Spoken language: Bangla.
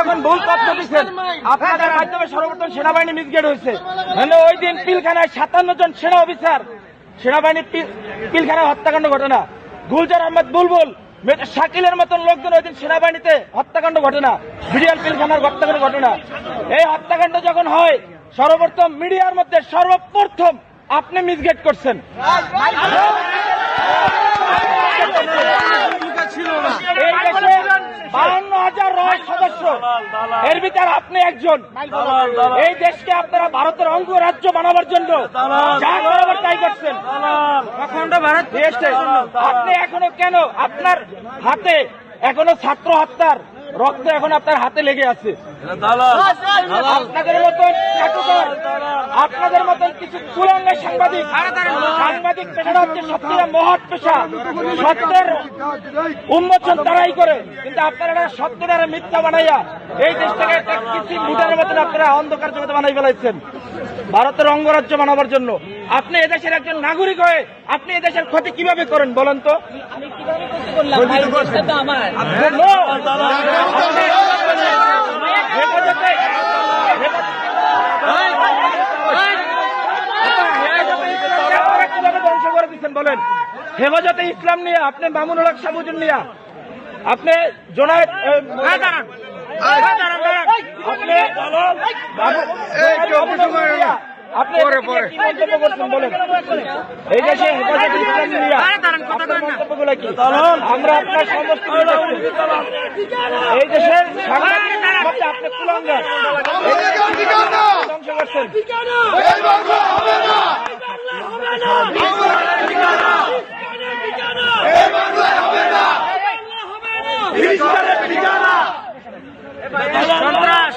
যখন ভুল তথ্য দিচ্ছেন আপনাদের মাধ্যমে সর্বপ্রথম সেনাবাহিনী মিসগেট হয়েছে। মানে ওই দিন পিলখানায় 57 জন সেনা অফিসার সেনাবাহিনী পিলখানায় হত্যাকাণ্ড ঘটনা, গুলজার আহমেদ বুলবুল শাকিলের মতন লোকজন ওই দিন সেনাবাহিনীতে হত্যাকাণ্ড ঘটনা, বিডিআর পিলখানার হত্যাকাণ্ড ঘটনা। এই হত্যাকাণ্ড যখন হয় সর্বপ্রথম মিডিয়ার মধ্যে সর্বপ্রথম আপনি মিসগেট করছেন। এই দেশে 52,000 রয় সদস্য, এর ভিতরে আপনি একজন। এই দেশকে আপনারা ভারতের অঙ্গরাজ্য বানাবার জন্য যা করাবার তাই করছেন। আপনি এখনো কেন আপনার হাতে এখনো ছাত্র হত্যার রক্ত এখন আপনার হাতে লেগে আছে? আপনাদের মতন আপনাদের মতন কিছু কুলাঙ্গা সাংবাদিক পেশাটা হচ্ছে সত্যিটা মহৎ পেশা, সত্যের উন্মোচন তারাই করে, কিন্তু আপনারা সত্যের মিথ্যা বানাইয়া এই দেশটাকে একটা কিছু মুটার মতন আপনারা অন্ধকার জগতে বানাই ফেলাইছেন ভারতের অঙ্গরাজ্য বানাবার জন্য। আপনি এদেশের একজন নাগরিক হয়ে আপনি এদেশের ক্ষতি কিভাবে করেন বলেন তো? ধ্বংস করে দিচ্ছেন বলেন? হেফাজতে ইসলাম নিয়ে আপনি মামুনুল হক সাবুজুন নিয়ে আপনি জোনায়েদ আপনি কি মন্তব্য করছেন বলেন? এই দেশে হেফাজতে ইসলাম নিয়ে মন্তব্যগুলো কি? আমরা আপনার সমস্ত এই দেশের আপনি কুলাঙ্গার ধ্বংস করছেন। সন্ত্রাস